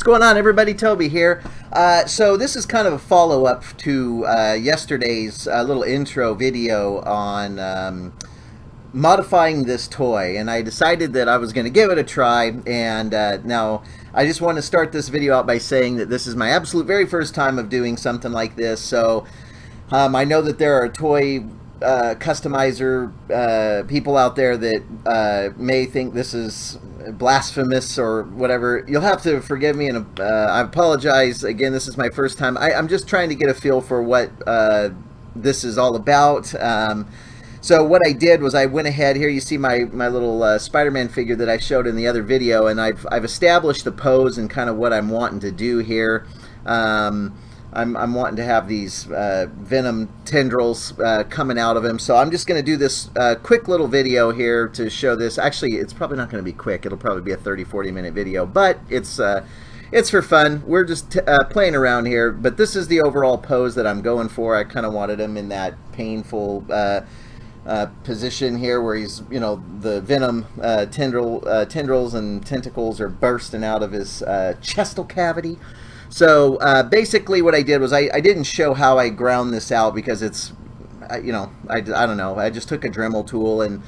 What's going on, everybody? Toby here. So this is kind of a follow-up to yesterday's little intro video on modifying this toy, and I decided that I was going to give it a try. And now I just want to start this video out by saying that this is my absolute very first time of doing something like this. So I know that there are toy customizer people out there that may think this is blasphemous or whatever. You'll have to forgive me, and I apologize. Again, this is my first time. I'm just trying to get a feel for what this is all about. So what I did was I went ahead. Here you see my little Spider-Man figure that I showed in the other video, and I've established the pose and kind of what I'm wanting to do here. I'm wanting to have these venom tendrils coming out of him. So I'm just going to do this quick little video here to show this. Actually, it's probably not going to be quick. It'll probably be a 30-40 minute video, but it's for fun. We're just playing around here, but this is the overall pose that I'm going for. I kind of wanted him in that painful position here where he's, you know, the venom tendrils and tentacles are bursting out of his chestal cavity. So basically what I did was I didn't show how I ground this out because it's, you know, I don't know. I just took a Dremel tool and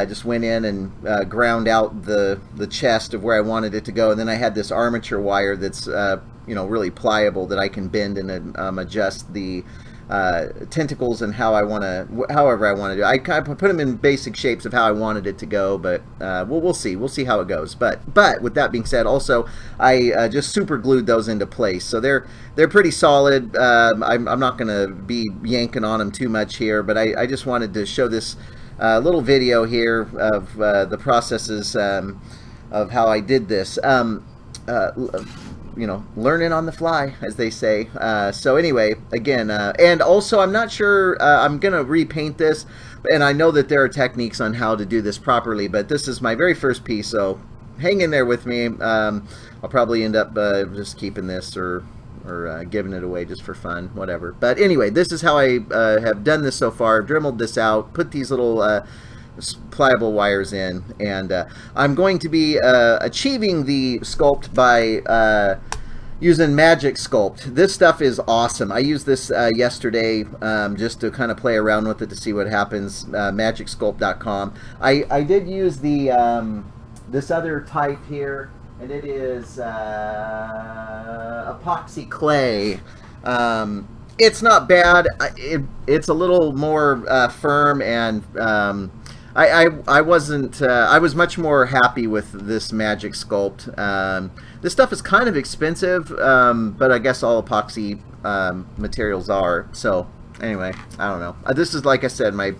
just went in and ground out the chest of where I wanted it to go. And then I had this armature wire that's, you know, really pliable that I can bend and adjust the tentacles and how I want to, however I want to do it. I kind of put them in basic shapes of how I wanted it to go, but we'll see how it goes. But with that being said, also I just super glued those into place, so they're pretty solid. I'm not going to be yanking on them too much here, but I just wanted to show this little video here of the processes of how I did this. You know, learning on the fly, as they say. So anyway, again, and also I'm not sure, I'm gonna repaint this, and I know that there are techniques on how to do this properly, but this is my very first piece, so hang in there with me. I'll probably end up just keeping this or giving it away just for fun, whatever. But anyway, this is how I have done this so far. Dremeled this out, put these little pliable wires in, and I'm going to be achieving the sculpt by using Magic Sculpt. This stuff is awesome. I used this yesterday just to kind of play around with it to see what happens. MagicSculpt.com. I did use the this other type here, and it is epoxy clay. It's not bad. It's a little more firm, and I wasn't. I was much more happy with this Magic Sculpt. This stuff is kind of expensive, but I guess all epoxy materials are. So anyway, I don't know. This is, like I said, my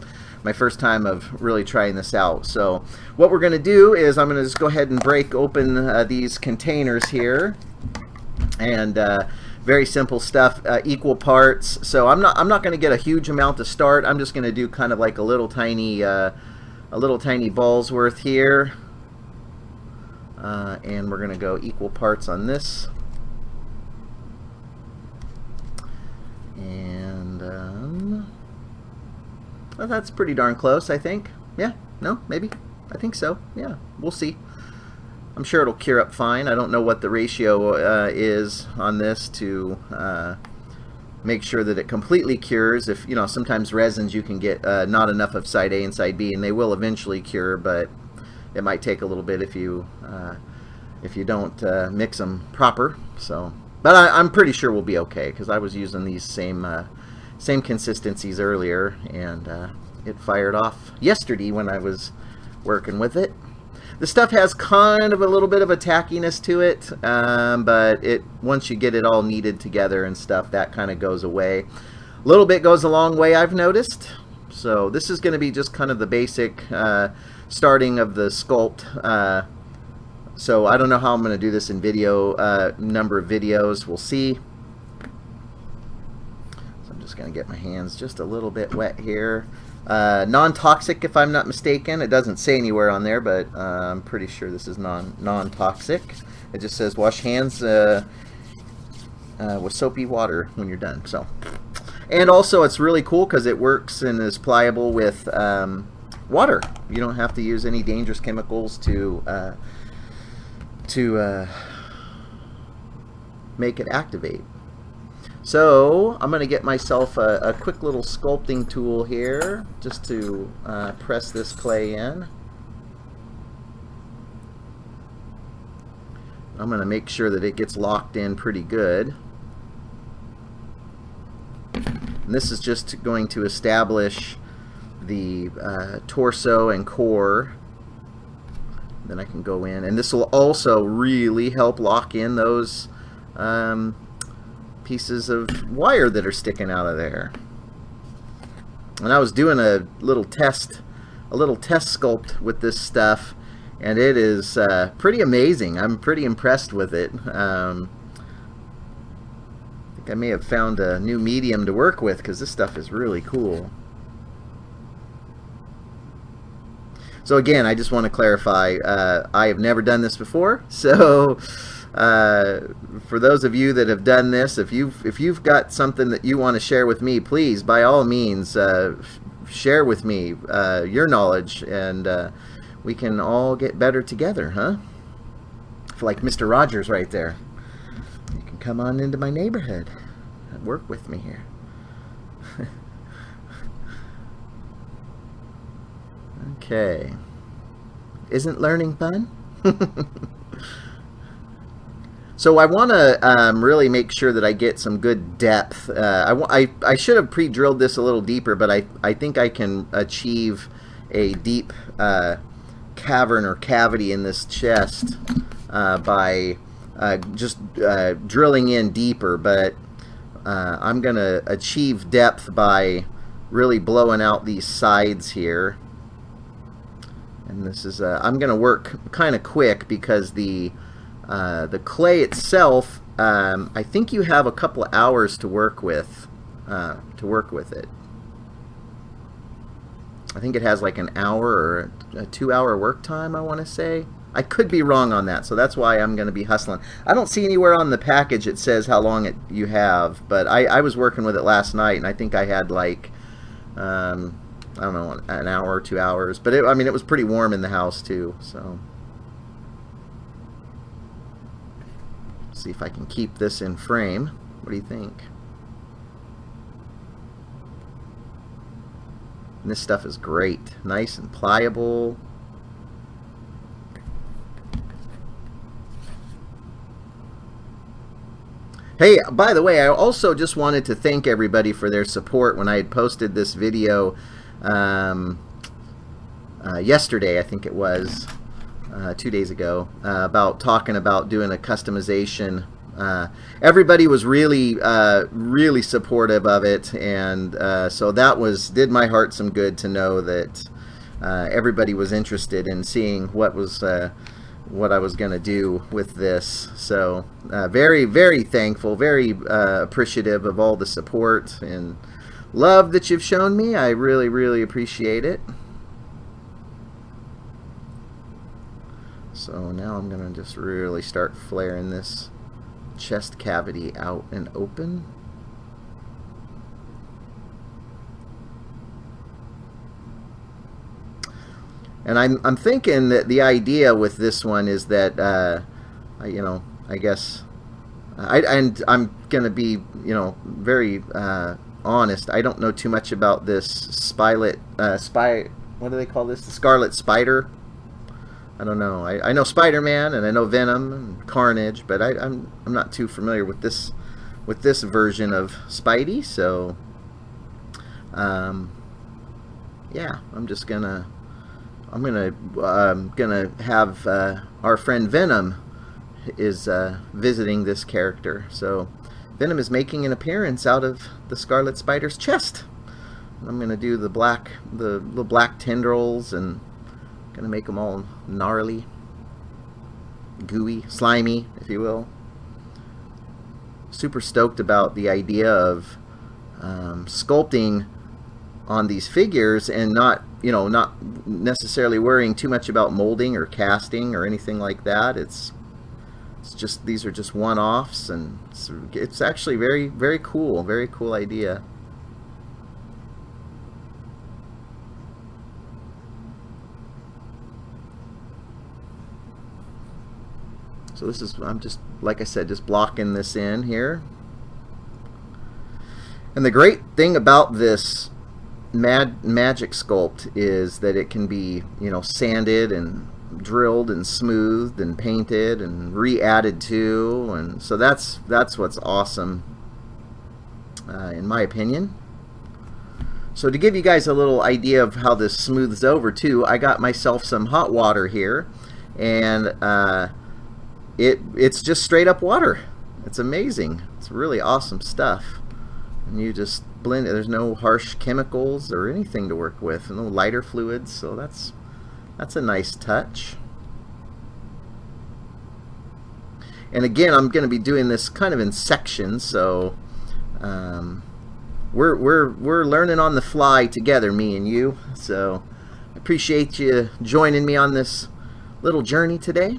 first time of really trying this out. So what we're going to do is I'm going to just go ahead and break open these containers here, and very simple stuff, equal parts. So I'm not going to get a huge amount to start. I'm just going to do kind of like a little tiny balls worth here, and we're going to go equal parts on this, and well, that's pretty darn close, I think. Yeah, no, maybe, I think so. Yeah, we'll see. I'm sure it'll cure up fine. I don't know what the ratio is on this to make sure that it completely cures. If, you know, sometimes resins you can get not enough of side A and side B, and they will eventually cure, but it might take a little bit if you don't mix them proper. So, but I'm pretty sure we'll be okay, because I was using these same consistencies earlier, and it fired off yesterday when I was working with it. The stuff has kind of a little bit of a tackiness to it, but once you get it all kneaded together and stuff, that kind of goes away. A little bit goes a long way, I've noticed. So this is going to be just kind of the basic starting of the sculpt. So I don't know how I'm going to do this in video, number of videos. We'll see. So I'm just going to get my hands just a little bit wet here. Non-toxic, if I'm not mistaken. It doesn't say anywhere on there, but I'm pretty sure this is non-toxic. It just says wash hands with soapy water when you're done. So, and also it's really cool because it works and is pliable with water. You don't have to use any dangerous chemicals to make it activate. So I'm going to get myself a quick little sculpting tool here just to press this clay in. I'm going to make sure that it gets locked in pretty good. And this is just going to establish the torso and core. Then I can go in, and this will also really help lock in those pieces of wire that are sticking out of there. And I was doing a little test sculpt with this stuff, and it is pretty amazing. I'm pretty impressed with it. I think I may have found a new medium to work with, because this stuff is really cool. So again, I just want to clarify, I have never done this before, so for those of you that have done this, if you've got something that you want to share with me, please, by all means, share with me your knowledge, and we can all get better together, huh? I feel like Mr. Rogers right there. You can come on into my neighborhood and work with me here. Okay. Isn't learning fun? So I want to really make sure that I get some good depth. I should have pre-drilled this a little deeper, but I think I can achieve a deep cavern or cavity in this chest by just drilling in deeper. But I'm going to achieve depth by really blowing out these sides here. And this is I'm going to work kind of quick, because the clay itself, I think you have a couple of hours to work with it. I think it has like an hour or a 2-hour work time, I want to say. I could be wrong on that, so that's why I'm going to be hustling. I don't see anywhere on the package it says how long you have, but I was working with it last night, and I think I had like I don't know, an hour or 2 hours. But I mean, it was pretty warm in the house too, so. See if I can keep this in frame. What do you think? And this stuff is great. Nice and pliable. Hey, by the way, I also just wanted to thank everybody for their support when I had posted this video yesterday, I think it was, 2 days ago, about talking about doing a customization. Everybody was really, really supportive of it, and so that did my heart some good to know that everybody was interested in seeing what I was going to do with this. So very, very thankful, very appreciative of all the support and love that you've shown me. I really, really appreciate it. So now I'm going to just really start flaring this chest cavity out and open. And I'm thinking that the idea with this one is that I guess I'm going to be very honest. I don't know too much about this what do they call this? The Scarlet Spider. I don't know. I know Spider-Man, and I know Venom and Carnage, but I'm not too familiar with this version of Spidey. So yeah, I'm gonna have our friend Venom is visiting this character. So Venom is making an appearance out of the Scarlet Spider's chest. I'm gonna do the little black tendrils, and gonna make them all gnarly, gooey, slimy, if you will. Super stoked about the idea of sculpting on these figures, and not necessarily worrying too much about molding or casting or anything like that. It's just, these are just one-offs, and it's actually very, very cool idea. So this is, I'm just, like I said, just blocking this in here. And the great thing about this magic sculpt is that it can be, you know, sanded and drilled and smoothed and painted and re-added to, and so that's what's awesome, in my opinion. So to give you guys a little idea of how this smooths over too, I got myself some hot water here, and it's just straight up water. It's amazing. It's really awesome stuff. And you just blend it. There's no harsh chemicals or anything to work with, no lighter fluids, so that's a nice touch. And again, I'm going to be doing this kind of in sections, so we're learning on the fly together, me and you. So I appreciate you joining me on this little journey today.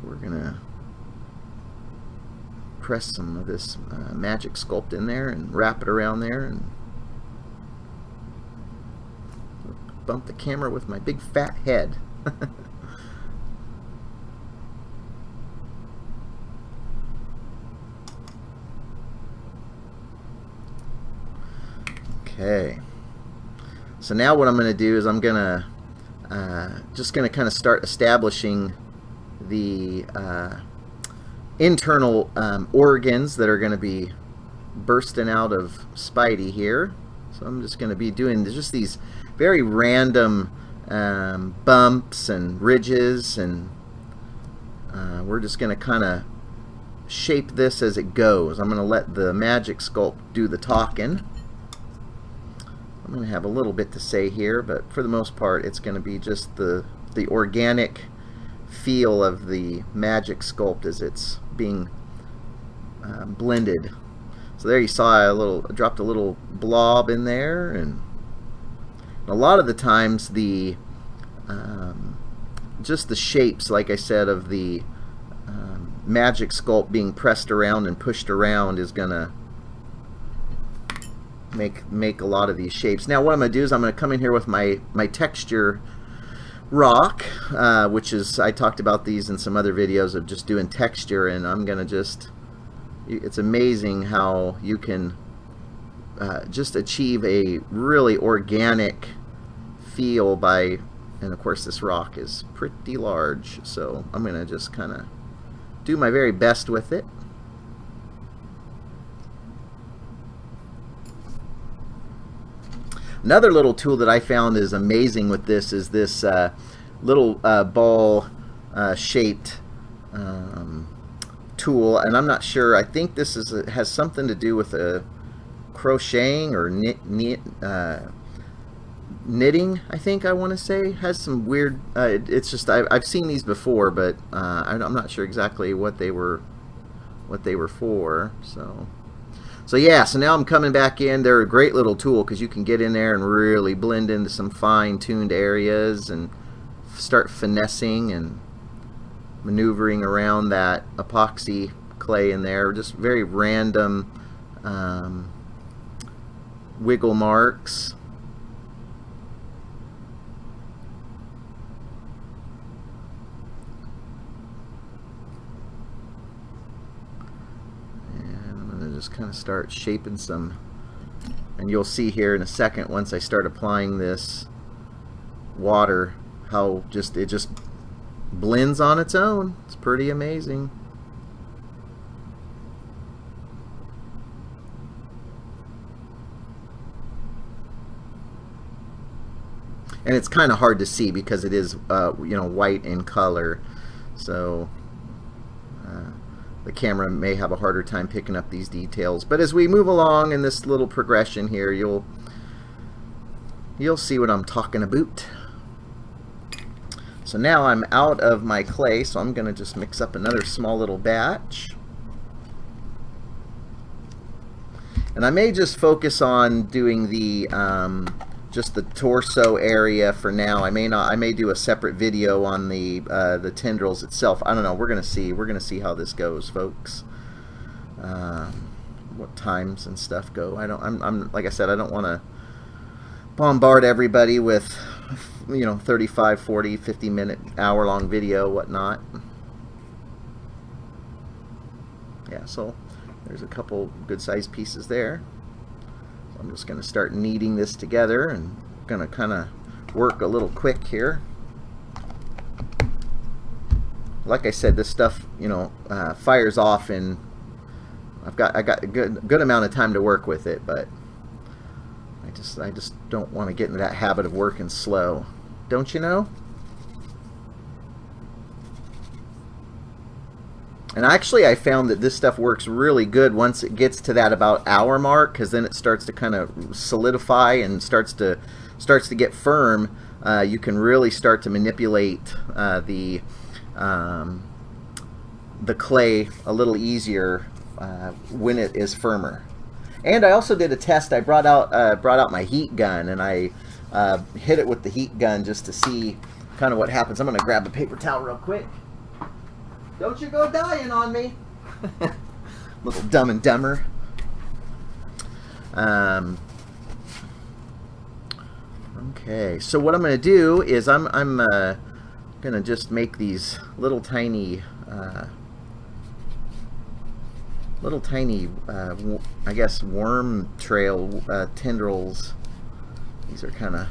We're gonna press some of this magic sculpt in there and wrap it around there, and bump the camera with my big fat head. Okay, so now what I'm going to do is I'm going to just going to kind of start establishing the internal organs that are going to be bursting out of Spidey here. So I'm just going to be doing just these very random bumps and ridges, and we're just going to kind of shape this as it goes. I'm going to let the magic sculpt do the talking. I'm going to have a little bit to say here, but for the most part it's going to be just the organic feel of the magic sculpt as it's being blended. So there you saw I dropped a little blob in there, and a lot of the times the just the shapes, like I said, of the magic sculpt being pressed around and pushed around is gonna make a lot of these shapes. Now what I'm going to do is I'm going to come in here with my texture rock, which is, I talked about these in some other videos of just doing texture, and I'm going to just, it's amazing how you can just achieve a really organic feel by, and of course this rock is pretty large, so I'm going to just kind of do my very best with it. Another little tool that I found is amazing with this is this little ball shaped tool, and I'm not sure, I think this has something to do with crocheting or knitting, I think I want to say. Has some weird, it's just, I've seen these before, but I'm not sure exactly what they were for. So yeah, so now I'm coming back in. They're a great little tool because you can get in there and really blend into some fine-tuned areas and start finessing and maneuvering around that epoxy clay in there. Just very random wiggle marks. Just kind of start shaping some, and you'll see here in a second once I start applying this water how it just blends on its own. It's pretty amazing. And it's kind of hard to see because it is you know, white in color, so the camera may have a harder time picking up these details. But as we move along in this little progression here, you'll see what I'm talking about. So now I'm out of my clay, so I'm going to just mix up another small little batch. And I may just focus on doing the just the torso area for now. I may not. I may do a separate video on the tendrils itself. I don't know. We're gonna see. We're gonna see how this goes, folks. What times and stuff go. I'm like I said, I don't want to bombard everybody with, 35, 40, 50-minute, hour-long video, whatnot. Yeah, so there's a couple good-sized pieces there. So I'm just going to start kneading this together, and going to kind of work a little quick here. Like I said, this stuff, fires off, and I got a good amount of time to work with it, but I just don't want to get into that habit of working slow, don't you know? And actually, I found that this stuff works really good once it gets to that about hour mark, because then it starts to kind of solidify and starts to get firm. You can really start to manipulate the clay a little easier when it is firmer. And I also did a test. I brought out my heat gun, and I hit it with the heat gun just to see kind of what happens. I'm going to grab a paper towel real quick. Don't you go dying on me. Little Dumb and Dumber. Okay, so what I'm going to do is I'm going to just make these little tiny I guess worm trail tendrils. These are kind of,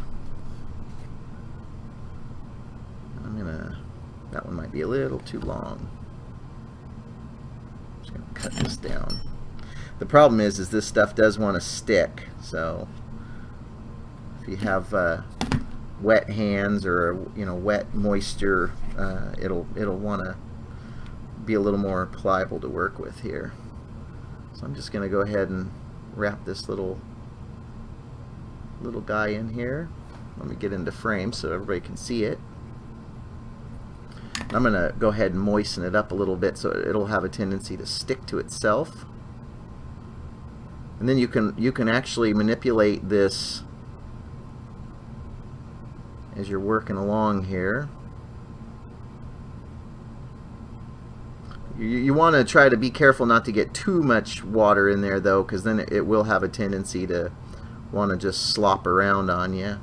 that one might be a little too long. I'm just going to cut this down. The problem is this stuff does want to stick, so if you have wet hands or wet moisture, it'll want to be a little more pliable to work with here. So I'm just going to go ahead and wrap this little guy in here. Let me get into frame so everybody can see it. I'm going to go ahead and moisten it up a little bit so it'll have a tendency to stick to itself. And then you can actually manipulate this as you're working along here. You want to try to be careful not to get too much water in there, though, because then it will have a tendency to want to just slop around on you.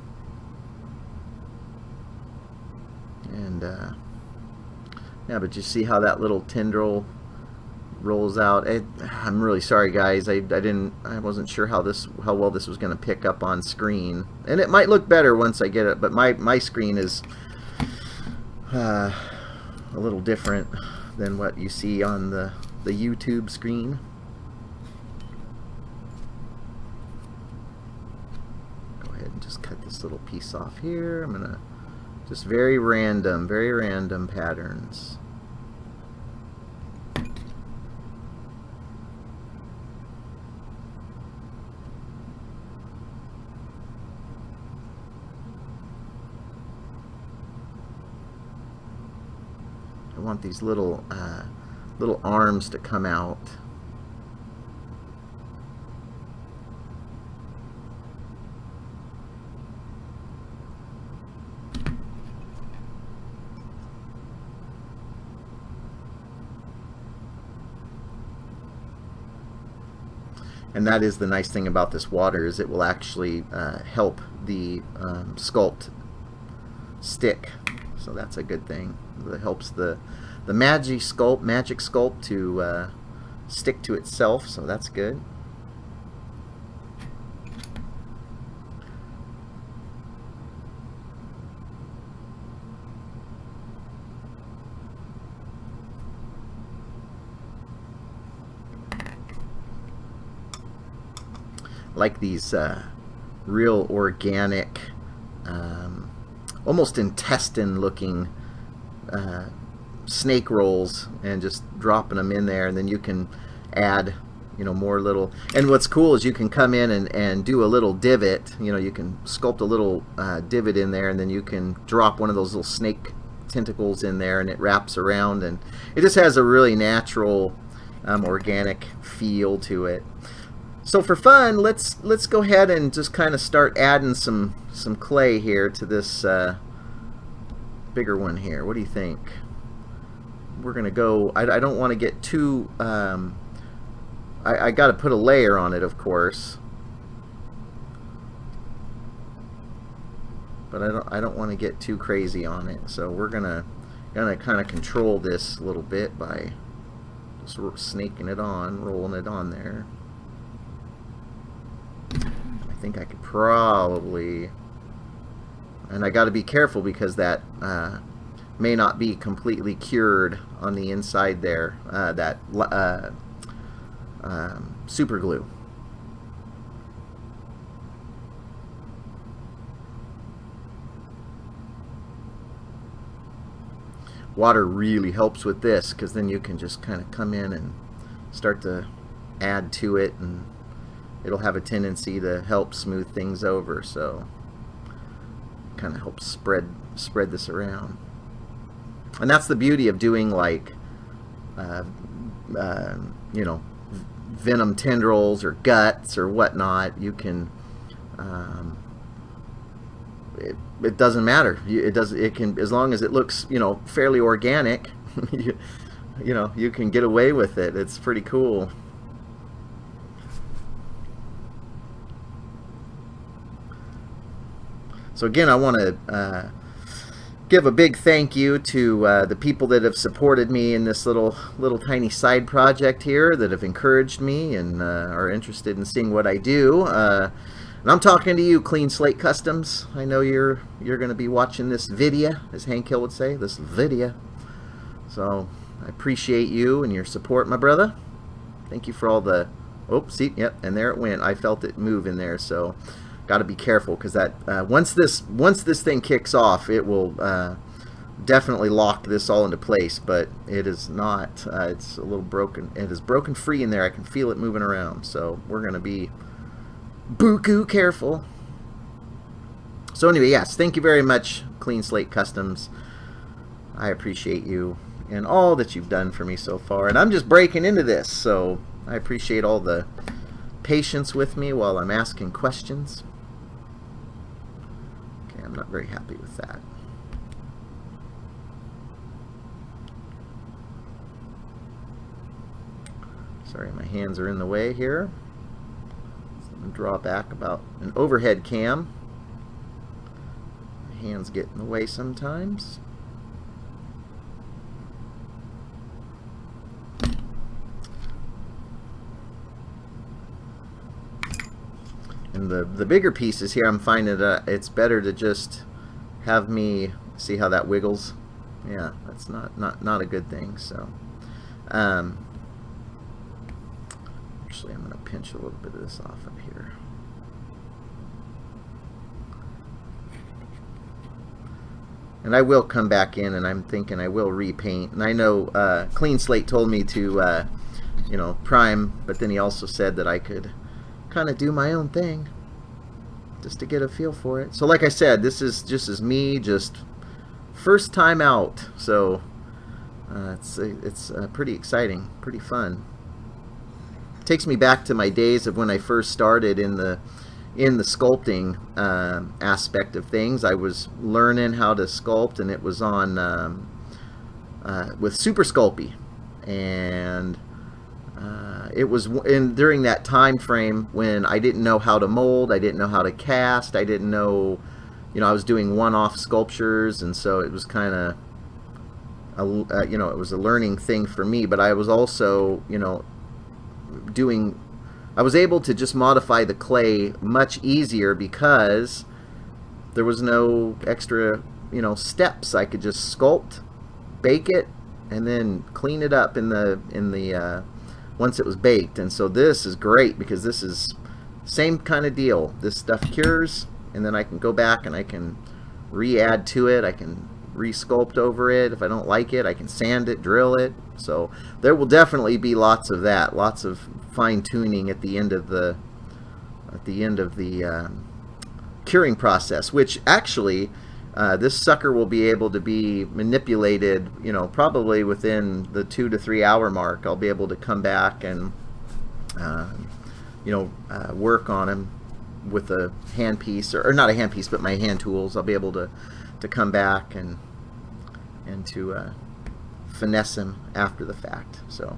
And yeah, but you see how that little tendril rolls out. I'm really sorry, guys. I wasn't sure how well this was going to pick up on screen, and it might look better once I get it. But my screen is a little different than what you see on the YouTube screen. Go ahead and just cut this little piece off here. I'm gonna just very random patterns. I want these little arms to come out. And that is the nice thing about this water, is it will actually help the sculpt stick. So that's a good thing. It helps the magic sculpt to stick to itself, so that's good. Like these real organic, almost intestine looking snake rolls, and just dropping them in there, and then you can add more little. And what's cool is you can come in and do a little divot. You can sculpt a little divot in there, and then you can drop one of those little snake tentacles in there, and it wraps around, and it just has a really natural organic feel to it. So for fun, let's go ahead and just kind of start adding some clay here to this bigger one here. What do you think? We're gonna go. I don't want to get too. I got to put a layer on it, of course. but I don't want to get too crazy on it. So we're gonna kind of control this a little bit by just snaking it on, rolling it on there. I think I could probably, and I got to be careful because that may not be completely cured on the inside there, that super glue. Water really helps with this because then you can just kind of come in and start to add to it, and it'll have a tendency to help smooth things over, so kind of helps spread this around. And that's the beauty of doing like you know, venom tendrils or guts or whatnot. You can it doesn't matter. It can, as long as it looks, you know, fairly organic. you know, you can get away with it. It's pretty cool. So again, I want to give a big thank you to the people that have supported me in this little tiny side project here, that have encouraged me and are interested in seeing what I do. And I'm talking to you, Clean Slate Customs. I know you're going to be watching this video, as Hank Hill would say, this video. So I appreciate you and your support, my brother. Thank you for all the, oh, see, yep, and there it went. I felt it move in there, so got to be careful, because that once this thing kicks off, it will definitely lock this all into place. But it is not. It's a little broken. It is broken free in there. I can feel it moving around. So we're going to be buku careful. So anyway, yes, thank you very much, Clean Slate Customs. I appreciate you and all that you've done for me so far. And I'm just breaking into this, so I appreciate all the patience with me while I'm asking questions. Okay, I'm not very happy with that. Sorry, my hands are in the way here. Draw back about an overhead cam. My hands get in the way sometimes. And the bigger pieces here, I'm finding that it's better to just have me see how that wiggles. Yeah, that's not a good thing. So actually, I'm going to pinch a little bit of this off of here. And I will come back in, and I'm thinking I will repaint. And I know Clean Slate told me to, you know, prime, but then he also said that I could kind of do my own thing just to get a feel for it. So like I said, this is just me, just first time out. So it's pretty exciting, pretty fun. Takes me back to my days of when I first started in the sculpting aspect of things. I was learning how to sculpt, and it was on with Super Sculpey, and it was during that time frame when I didn't know how to mold, I didn't know how to cast, I didn't know, you know, I was doing one-off sculptures, and so it was kind of you know, it was a learning thing for me. But I was also, you know, I was able to just modify the clay much easier because there was no extra, you know, steps. I could just sculpt, bake it, and then clean it up in the once it was baked. And so this is great because this is same kind of deal. This stuff cures, and then I can go back and I can re-add to it. I can re-sculpt over it. If I don't like it, I can sand it, drill it. So there will definitely be lots of that, lots of fine-tuning at the end of the curing process, which actually this sucker will be able to be manipulated, you know, probably within the 2 to 3 hour mark. I'll be able to come back and you know, work on him with a hand piece, or not a hand piece, but my hand tools. I'll be able to come back and to finesse him after the fact. So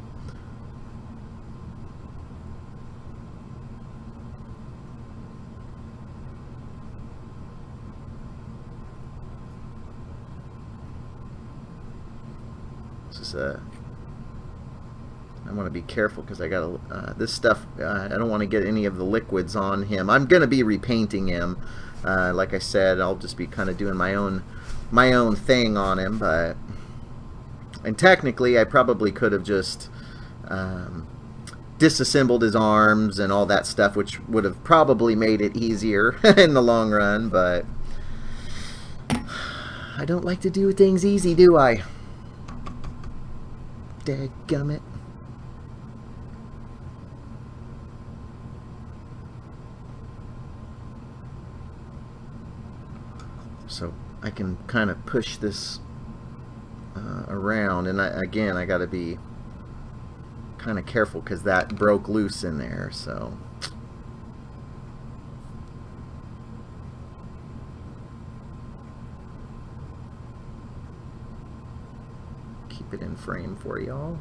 is I want to be careful because I got this stuff. I don't want to get any of the liquids on him. I'm going to be repainting him. Like I said, I'll just be kind of doing my own thing on him. And technically, I probably could have just disassembled his arms and all that stuff, which would have probably made it easier in the long run. But I don't like to do things easy, do I? Dadgummit. So I can kind of push this around, and again I got to be kind of careful because that broke loose in there. So keep it in frame for y'all.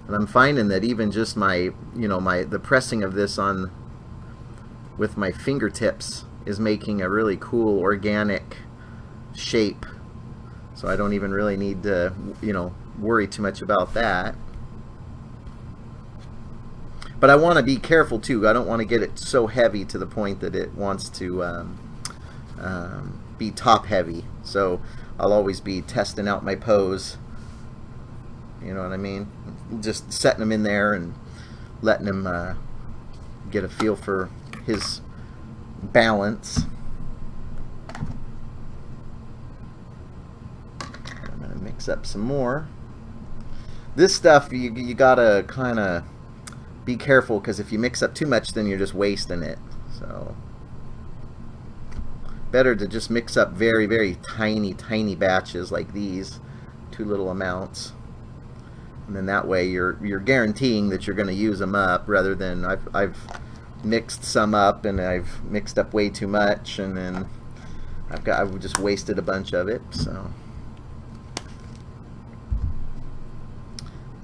And I'm finding that even just my, the pressing of this on with my fingertips is making a really cool organic shape. So I don't even really need to, worry too much about that. But I want to be careful too. I don't want to get it so heavy to the point that it wants to be top heavy. So I'll always be testing out my pose. You know what I mean? Just setting them in there and letting them get a feel for his balance. I'm going to mix up some more. This stuff, you gotta kind of be careful, because if you mix up too much, then you're just wasting it. So better to just mix up very, very tiny batches like these, 2 little amounts. And then that way you're guaranteeing that you're going to use them up, rather than I've mixed some up and I've mixed up way too much, and then I've just wasted a bunch of it. So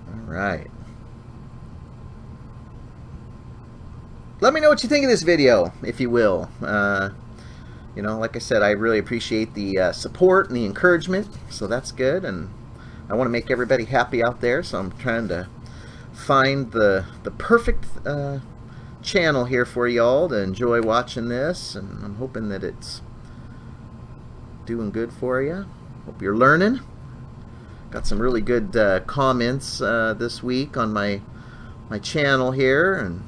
all right, let me know what you think of this video, if you will. Like I said, I really appreciate the support and the encouragement, so that's good, and I want to make everybody happy out there, so I'm trying to find the perfect channel here for y'all to enjoy watching this, and I'm hoping that it's doing good for you. Hope you're learning. Got some really good comments this week on my channel here, and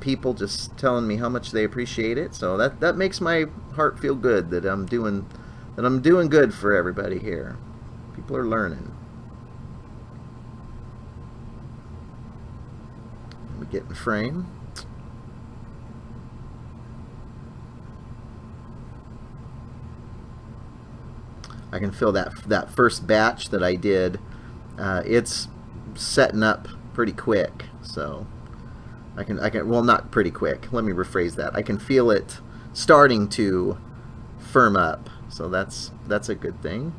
people just telling me how much they appreciate it. So that makes my heart feel good that I'm doing good for everybody here. People are learning. Let me get in frame. I can feel that first batch that I did. It's setting up pretty quick, so I can well, not pretty quick. Let me rephrase that. I can feel it starting to firm up, so that's a good thing.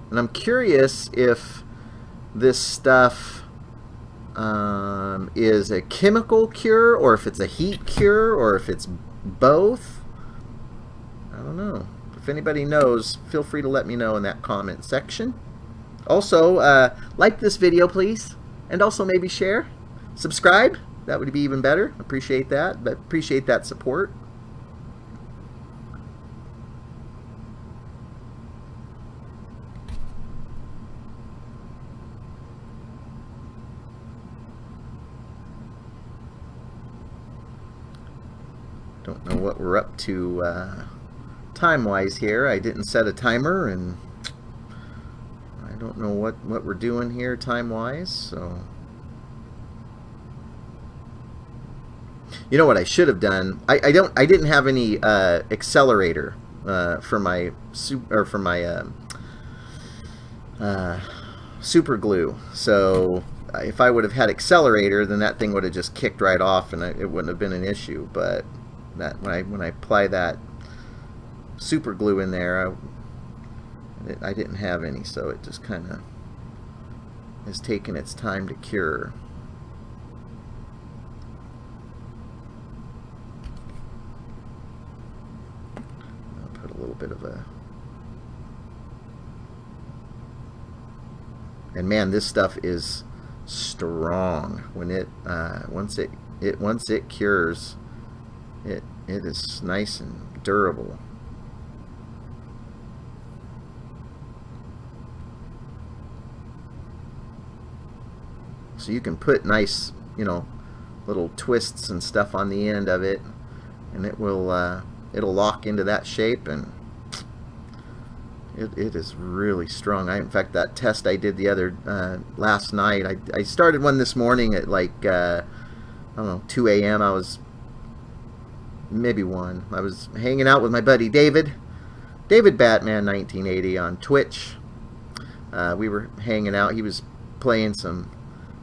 And I'm curious if this stuff is a chemical cure, or if it's a heat cure, or if it's both. I don't know. If anybody knows, feel free to let me know in that comment section. Also, like this video, please, and also maybe share, subscribe. That would be even better. Appreciate that, but appreciate that support. Don't know what we're up to time-wise here. I didn't set a timer, and I don't know what we're doing here time-wise. So, you know what I should have done? I didn't have any accelerator for my super glue. So if I would have had accelerator, then that thing would have just kicked right off, and it wouldn't have been an issue. But that when I apply that super glue in there, I didn't have any, so it just kind of has taken its time to cure. I'll put a little bit of a And man, this stuff is strong. When it once it cures, it is nice and durable. So you can put nice, little twists and stuff on the end of it, and it will it'll lock into that shape, and it is really strong. In fact, that test I did the other last night, I started one this morning at like I don't know, 2 a.m. I was maybe 1. I was hanging out with my buddy David Batman 1980 on Twitch. We were hanging out. He was playing some.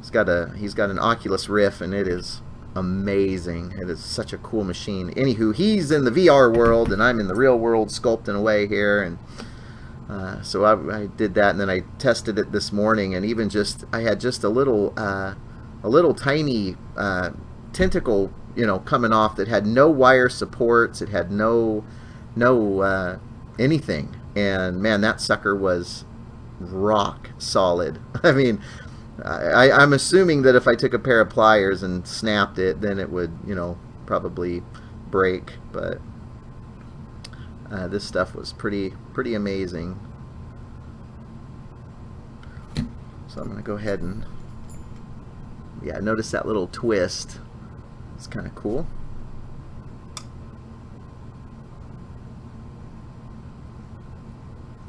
He's got an Oculus Rift, and it is amazing. It is such a cool machine. Anywho, he's in the VR world, and I'm in the real world sculpting away here, and so I did that, and then I tested it this morning, and even I had just a little tiny tentacle, coming off that had no wire supports. It had no anything, and man, that sucker was rock solid. I mean, I'm assuming that if I took a pair of pliers and snapped it, then it would, probably break. But this stuff was pretty amazing. So I'm going to go ahead and, notice that little twist. It's kind of cool.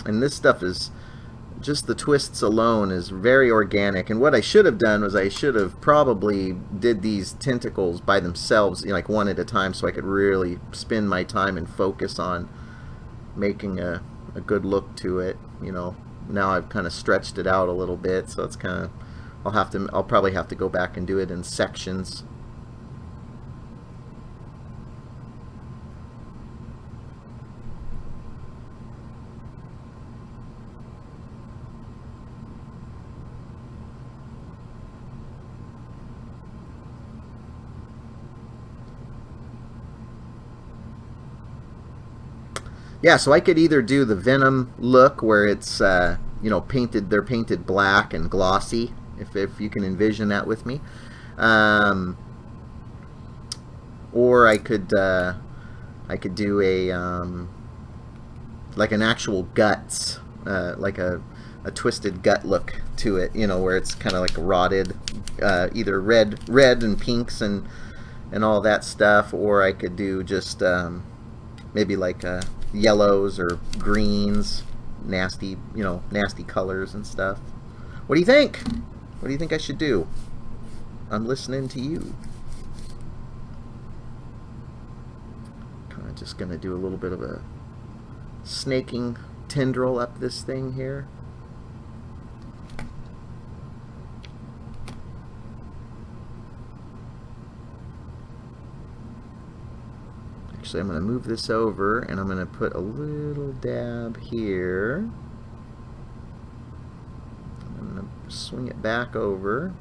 And this stuff is, just the twists alone is very organic. And what I should have done was I should have probably did these tentacles by themselves, like one at a time, so I could really spend my time and focus on making a good look to it. Now I've kind of stretched it out a little bit, so it's kind of, I'll probably have to go back and do it in sections. Yeah, so I could either do the Venom look where it's painted. They're painted black and glossy, if you can envision that with me, or I could do a like an actual guts, like a twisted gut look to it, where it's kind of like rotted, either red and pinks and all that stuff, or I could do just maybe like yellows or greens, nasty colors and stuff. What do you think? What do you think I should do? I'm listening to you. Kind of just gonna do a little bit of a snaking tendril up this thing here. Actually, I'm going to move this over, and I'm going to put a little dab here. I'm going to swing it back over.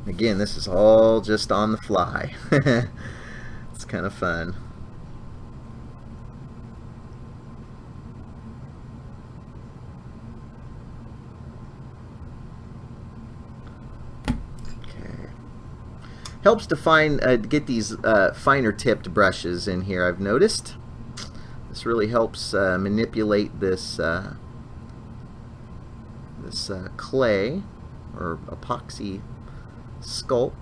Again, this is all just on the fly. It's kind of fun. Okay. Helps to get these finer tipped brushes in here, I've noticed. This really helps manipulate this clay or epoxy sculpt.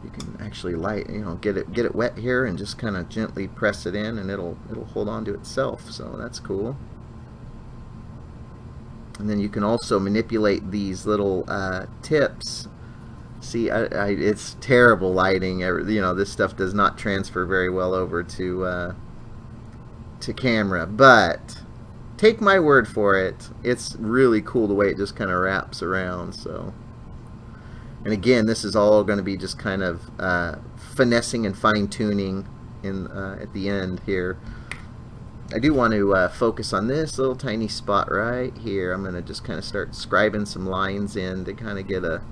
You can actually get it wet here and just kind of gently press it in, and it'll hold on to itself. So that's cool. And then you can also manipulate these little tips. See, it's terrible lighting. This stuff does not transfer very well over to camera, but take my word for it, it's really cool the way it just kind of wraps around. So And again, this is all going to be just kind of finessing and fine-tuning in at the end here. I do want to focus on this little tiny spot right here. I'm going to just kind of start scribing some lines in to kind of get a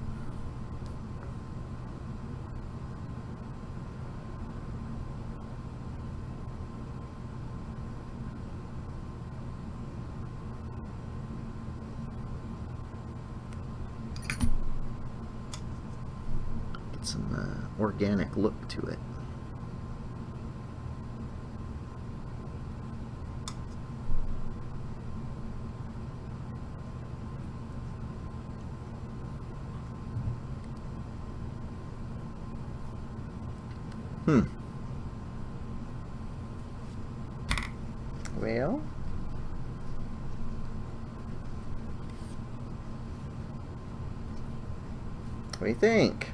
some organic look to it. Well, what do you think?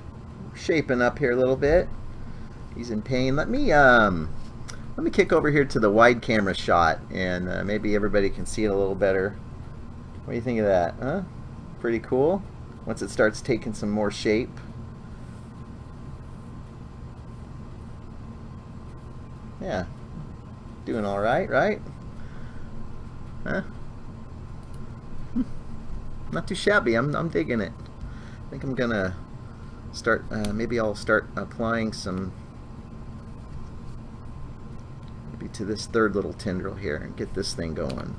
Shaping up here a little bit. He's in pain. Let me kick over here to the wide camera shot, and maybe everybody can see it a little better. What do you think of that? Huh? Pretty cool. Once it starts taking some more shape. Yeah, doing all right, right? Huh? Not too shabby. I'm digging it. I think I'm gonna start. Maybe I'll start applying some, maybe to this third little tendril here, and get this thing going.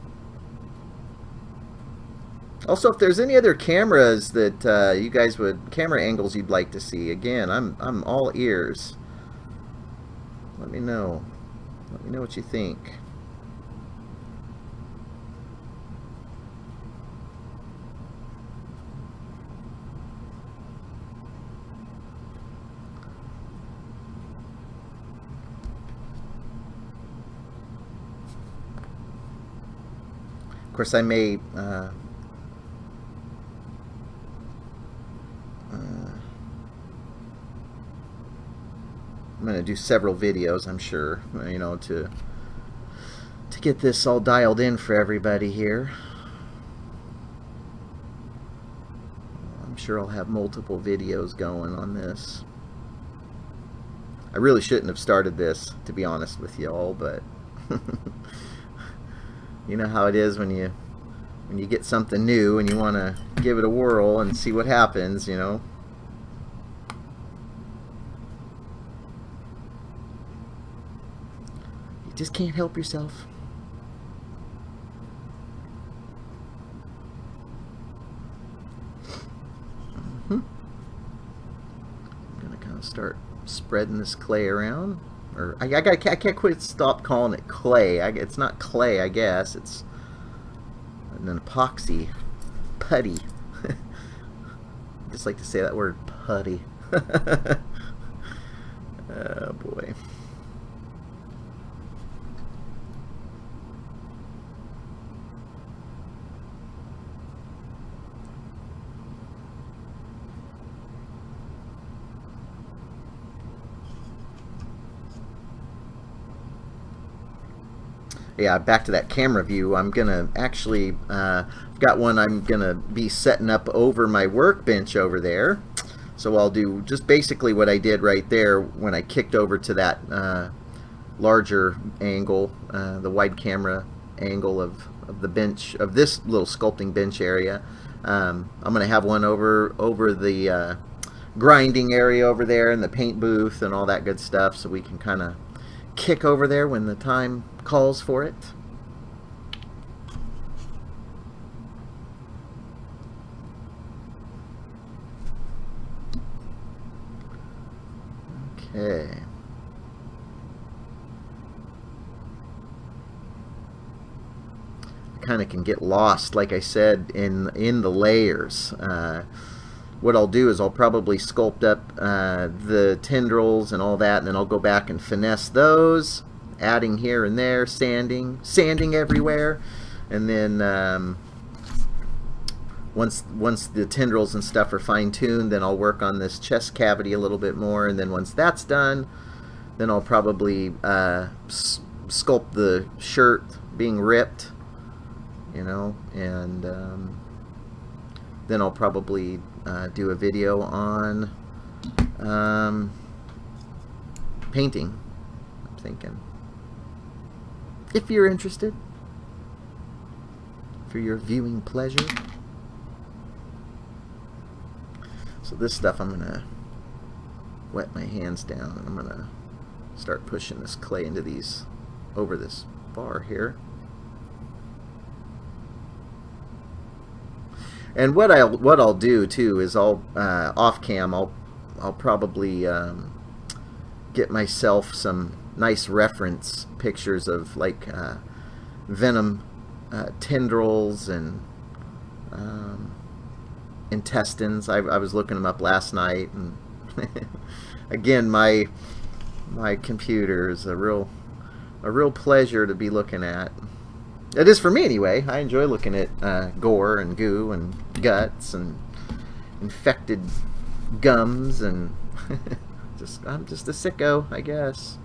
Also, if there's any other cameras that you guys camera angles you'd like to see, again, I'm all ears. Let me know. Let me know what you think. Of course, I may I'm going to do several videos, I'm sure, you know, to get this all dialed in for everybody here. I'm sure I'll have multiple videos going on this. I really shouldn't have started this, to be honest with you all, but you know how it is when you get something new and you want to give it a whirl and see what happens, you know. You just can't help yourself. I'm gonna kind of start spreading this clay around. Or I can't quit stop calling it clay. It's not clay, I guess. It's an epoxy putty. I just like to say that word, putty. Oh boy. Yeah, back to that camera view. I'm gonna actually got one I'm gonna be setting up over my workbench over there. So I'll do just basically what I did right there when I kicked over to that larger angle, the wide camera angle of the bench, of this little sculpting bench area. I'm gonna have one over the grinding area over there and the paint booth and all that good stuff, so we can kind of kick over there when the time calls for it. Okay. I kind of can get lost, like I said, in the layers. What I'll do is I'll probably sculpt up the tendrils and all that, and then I'll go back and finesse those, adding here and there, sanding everywhere, and then once the tendrils and stuff are fine-tuned, then I'll work on this chest cavity a little bit more, and then once that's done, then I'll probably sculpt the shirt being ripped, you know, and then I'll probably do a video on painting, I'm thinking. If you're interested, for your viewing pleasure. So this stuff, I'm going to wet my hands down, and I'm going to start pushing this clay into these, over this bar here. And what I'll do too is I'll off cam I'll probably get myself some nice reference pictures of like venom tendrils and intestines. I was looking them up last night, and again, my computer is a real pleasure to be looking at. It is for me anyway. I enjoy looking at gore and goo and guts and infected gums, and I'm just a sicko, I guess.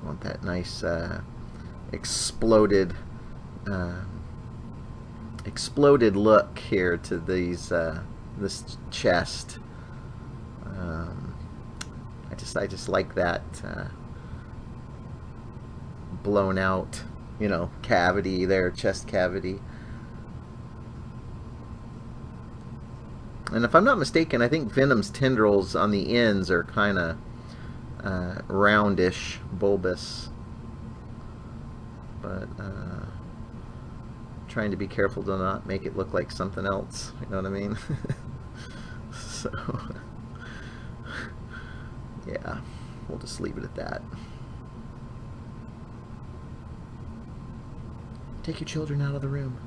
Want that nice exploded look here to these this chest. I just like that blown out, you know, cavity there, chest cavity. And if I'm not mistaken, I think Venom's tendrils on the ends are kind of roundish, bulbous, but trying to be careful to not make it look like something else, you know what I mean? So yeah, we'll just leave it at that. Take your children out of the room.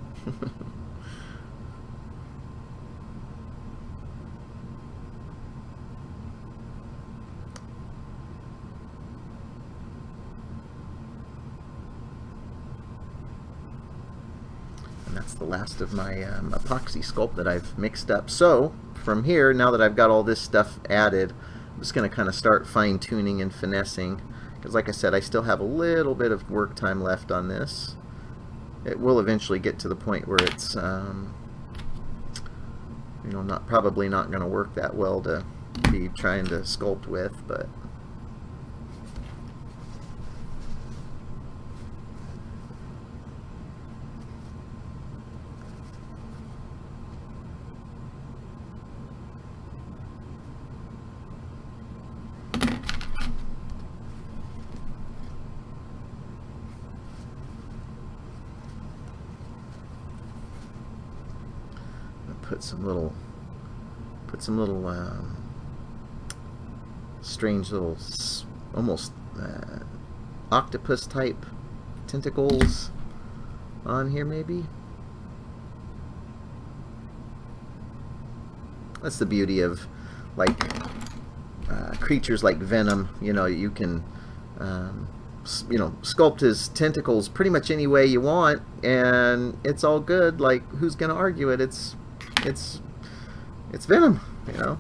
And that's the last of my epoxy sculpt that I've mixed up. So from here, now that I've got all this stuff added, I'm just going to kind of start fine-tuning and finessing, because like I said, I still have a little bit of work time left on this. It will eventually get to the point where it's you know, probably not going to work that well to be trying to sculpt with, but put some little strange little almost octopus type tentacles on here, maybe. That's the beauty of like creatures like Venom. You know, you can you know, sculpt his tentacles pretty much any way you want, and it's all good. Like, who's gonna argue it? It's Venom, you know.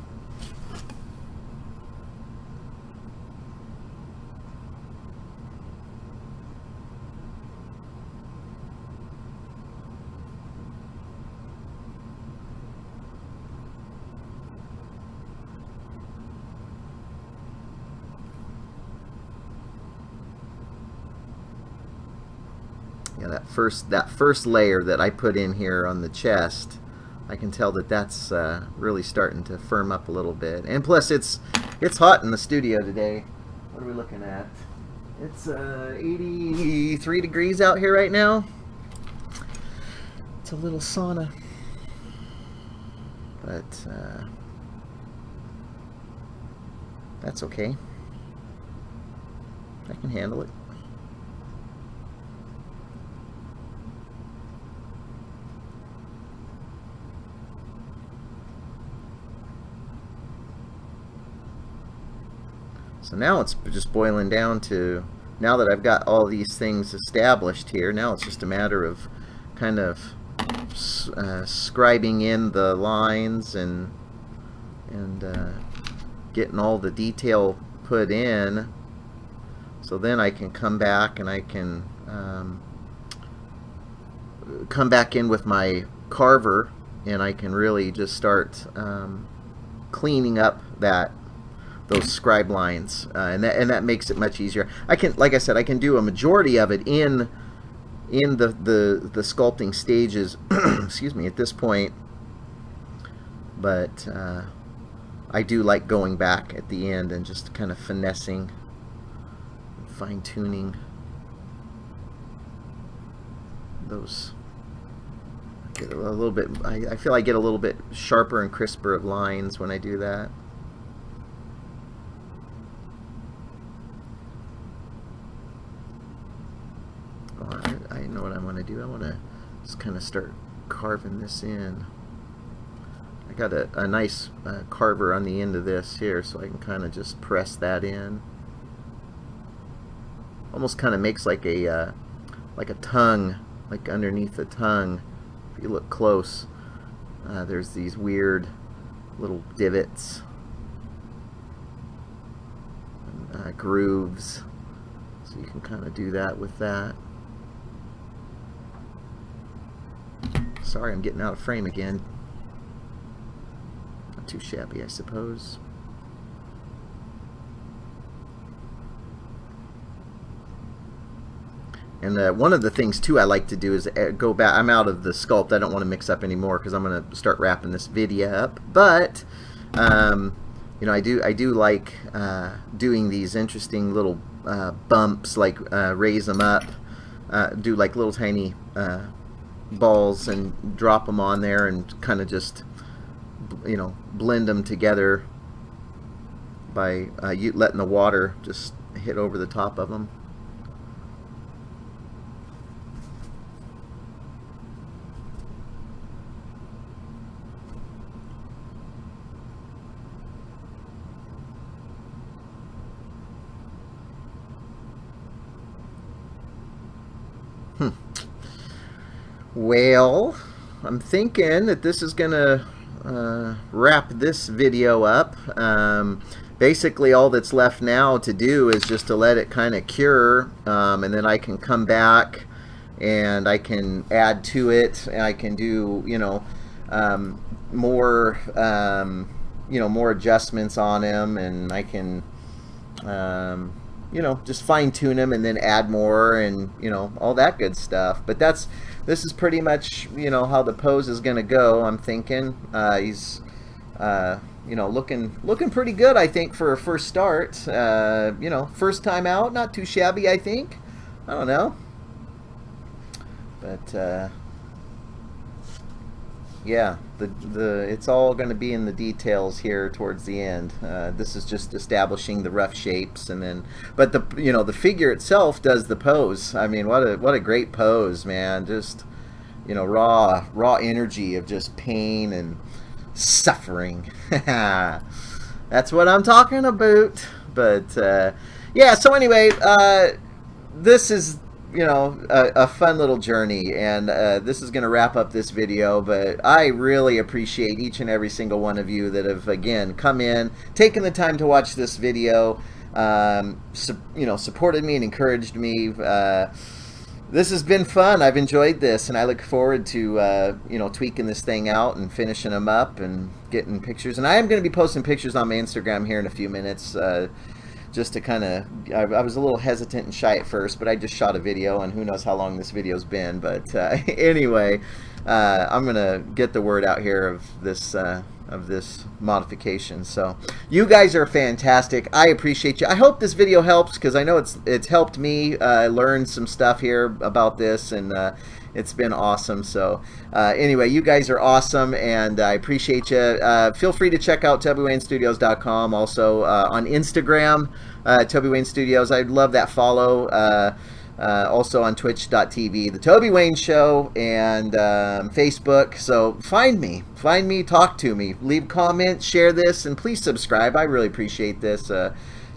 Yeah, that first layer that I put in here on the chest, I can tell that that's really starting to firm up a little bit. And plus, it's hot in the studio today. What are we looking at? It's 83 degrees out here right now. It's a little sauna, but that's okay. I can handle it. So now it's just boiling down to, now that I've got all these things established here, now it's just a matter of kind of scribing in the lines and getting all the detail put in. So then I can come back and I can come back in with my carver, and I can really just start cleaning up those scribe lines, and that makes it much easier. I can, like I said, I can do a majority of it in the sculpting stages excuse me, at this point, but I do like going back at the end and just kind of finessing, fine-tuning those. Get a little bit, I feel I get a little bit sharper and crisper of lines when I do that. Oh, I know what I want to do. I want to just kind of start carving this in. I got a nice carver on the end of this here, so I can kind of just press that in. Almost kind of makes like a tongue, like underneath the tongue. If you look close, there's these weird little divots, and, grooves, so you can kind of do that with that. Sorry, I'm getting out of frame again. Not too shabby, I suppose. And one of the things too I like to do is go back. I'm out of the sculpt. I don't want to mix up anymore because I'm going to start wrapping this video up. But you know, I do like doing these interesting little bumps, like raise them up, do like little tiny balls and drop them on there, and kind of just, you know, blend them together by letting the water just hit over the top of them. Well, I'm thinking that this is gonna wrap this video up. Basically all that's left now to do is just to let it kind of cure, and then I can come back and I can add to it, and I can do, you know, more you know, more adjustments on him, and I can you know, just fine-tune him and then add more, and, you know, all that good stuff. But this is pretty much, you know, how the pose is gonna go. I'm thinking he's you know, looking pretty good, I think, for a first start. You know, first time out, not too shabby, I think. I don't know, but yeah, it's all going to be in the details here towards the end. This is just establishing the rough shapes, and then, but the, you know, the figure itself does the pose. I mean, what a great pose, man! Just, you know, raw energy of just pain and suffering. That's what I'm talking about. But yeah. So anyway, this is, you know, a fun little journey, and this is going to wrap up this video. But I really appreciate each and every single one of you that have, again, come in, taken the time to watch this video, you know, supported me and encouraged me. This has been fun. I've enjoyed this, and I look forward to you know, tweaking this thing out and finishing them up and getting pictures. And I am going to be posting pictures on my Instagram here in a few minutes. Just to kind of, I was a little hesitant and shy at first, but I just shot a video, and who knows how long this video's been. But anyway, I'm gonna get the word out here of this modification. So you guys are fantastic. I appreciate you. I hope this video helps, because I know it's helped me learn some stuff here about this, and it's been awesome. So anyway, you guys are awesome, and I appreciate you. Feel free to check out TobyWayneStudios.com. Also on Instagram, Toby Wayne Studios. I'd love that follow. Also on Twitch.tv, The Toby Wayne Show, and Facebook. So find me, talk to me, leave comments, share this, and please subscribe. I really appreciate this.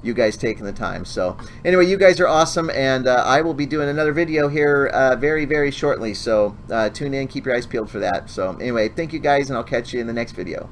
you guys taking the time. So anyway, you guys are awesome, and I will be doing another video here very, very shortly. So tune in, keep your eyes peeled for that. So anyway, thank you guys, and I'll catch you in the next video.